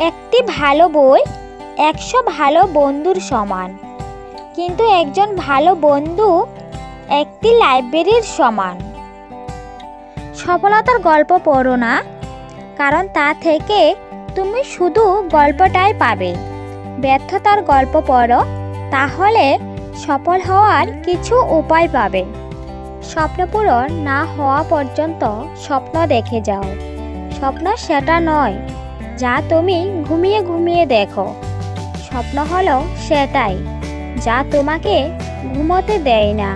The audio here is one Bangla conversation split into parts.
একটি ভালো বই ১০০ ভালো বন্ধুর সমান, কিন্তু একজন ভালো বন্ধু একটি লাইব্রেরির সমান। সফলতার গল্প পড়ো না, কারণ তা থেকে তুমি শুধু গল্পটাই পাবে। ব্যর্থতার গল্প পড়ো, তাহলে সফল হওয়ার কিছু উপায় পাবে। স্বপ্ন পূরণ না হওয়া পর্যন্ত স্বপ্ন দেখে যাও। স্বপ্ন সেটা নয় যা তুমি ঘুমিয়ে ঘুমিয়ে দেখো। স্বপ্ন হলো সেটাই যা তোমাকে ঘুমোতে দেয় না।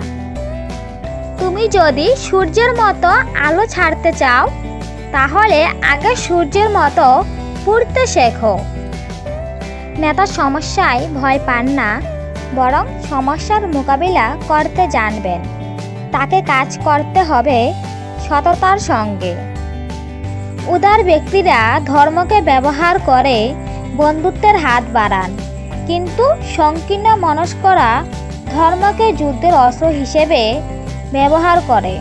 তুমি যদি সূর্যের মতো আলো ছাড়তে চাও, তাহলে আগে সূর্যের মতো পড়তে শেখো। নেতা সমস্যায় ভয় পান না, বরং সমস্যার মোকাবিলা করতে জানবেন। তাকে কাজ করতে হবে সততার সঙ্গে। উদার ব্যক্তিরা ধর্মকে ব্যবহার করে বন্ধুত্বের হাত বাড়ান, কিন্তু সংকীর্ণ মনস্করা ধর্মকে যুদ্ধের অস্ত্র হিসেবে ব্যবহার করে।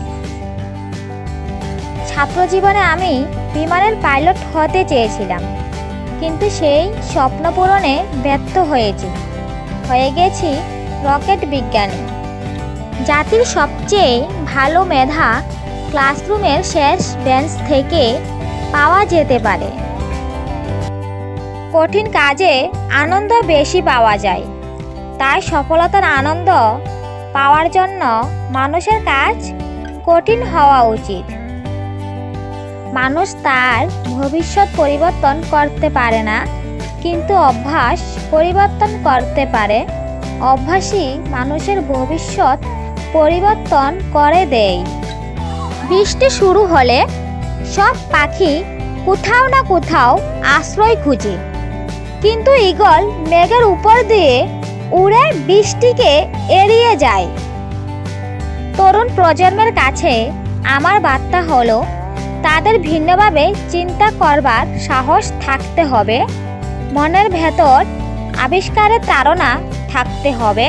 ছাত্র জীবনে আমি বিমানের পাইলট হতে চেয়েছিলাম, কিন্তু সেই স্বপ্ন পূরণে ব্যর্থ হয়ে গেছি রকেট বিজ্ঞানী। জাতির সবচেয়ে ভালো মেধা ক্লাসরুমের শেষ বেঞ্চ থেকে পাওয়া যেতে পারে। কঠিন কাজে আনন্দ বেশি পাওয়া যায়, তাই সফলতার আনন্দ পাওয়ার জন্য মানুষের কাজ কঠিন হওয়া উচিত। মানুষ তার ভবিষ্যৎ পরিবর্তন করতে পারে না, কিন্তু অভ্যাস পরিবর্তন করতে পারে। অভ্যাসই মানুষের ভবিষ্যৎ পরিবর্তন করে দেয়। বৃষ্টি শুরু হলে সব পাখি কোথাও না কোথাও আশ্রয় খুঁজে, কিন্তু ঈগল মেঘের উপর দিয়ে উড়ে বৃষ্টিকে এড়িয়ে যায়। তরুণ প্রজন্মের কাছে আমার বার্তা হলো, তাদের ভিন্নভাবে চিন্তা করবার সাহস থাকতে হবে। মনের ভেতর আবিষ্কারের তাড়না থাকতে হবে।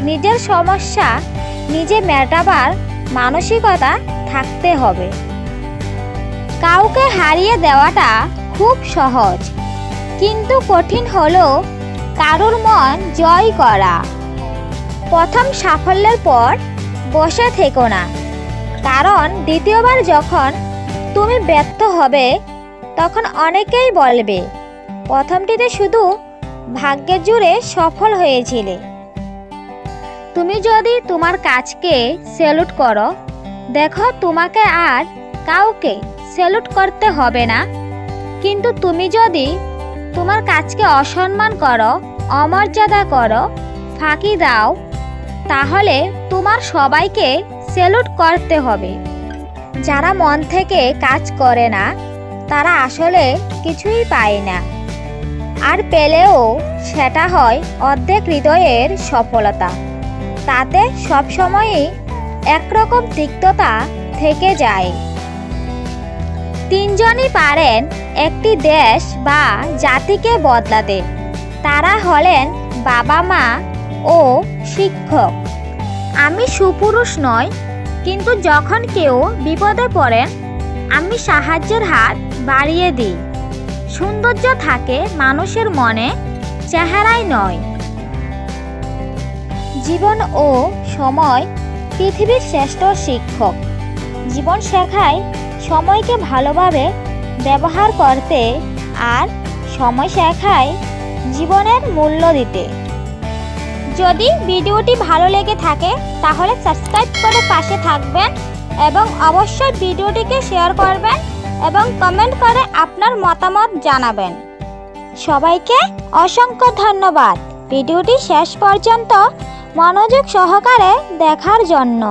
নিজের সমস্যা নিজে মেটাবার মানসিকতা থাকতে হবে। কাউকে হারিয়ে দেওয়াটা খুব সহজ, কিন্তু কঠিন হলো কারোর মন জয় করা। প্রথম সাফল্যের পর বসে থেকো না, কারণ দ্বিতীয়বার যখন তুমি ব্যর্থ হবে, তখন অনেকেই বলবে, প্রথমটিতে শুধু ভাগ্যের জোরে সফল হয়েছিলে। তুমি যদি তোমার কাজকে স্যালুট করো, দেখো তোমাকে আর কাউকে স্যালুট করতে হবে না। কিন্তু তুমি যদি তোমার কাজকে অসম্মান করো, অমর্যাদা করো, ফাঁকি দাও, তাহলে তোমার সবাইকে স্যালুট করতে হবে। যারা মন থেকে কাজ করে না, তারা আসলে কিছুই পায় না, আর পেলেও সেটা হয় অর্ধেক হৃদয়ের সফলতা। তাতে সবসময়ই একরকম তিক্ততা থেকে যায়। তিনজনই পারেন একটি দেশ বা জাতিকে বদলাতে। তারা হলেন বাবা মা ও শিক্ষক। আমি সুপুরুষ নই, কিন্তু যখন কেউ বিপদে পড়েন, আমি সাহায্যের হাত বাড়িয়ে দিই। সৌন্দর্য থাকে মানুষের মনে, চেহারায় নয়। জীবন ও সময় পৃথিবীর শ্রেষ্ঠ শিক্ষক। জীবন শেখায় সময়কে ভালোভাবে ব্যবহার করতে, আর সময় শেখায় জীবনের মূল্য দিতে। যদি ভিডিওটি ভালো লেগে থাকে, তাহলে সাবস্ক্রাইব করে পাশে থাকবেন এবং অবশ্যই ভিডিওটিকে শেয়ার করবেন এবং কমেন্ট করে আপনার মতামত জানাবেন। সবাইকে অসংখ্য ধন্যবাদ ভিডিওটি শেষ পর্যন্ত মনোযোগ সহকারে দেখার জন্য।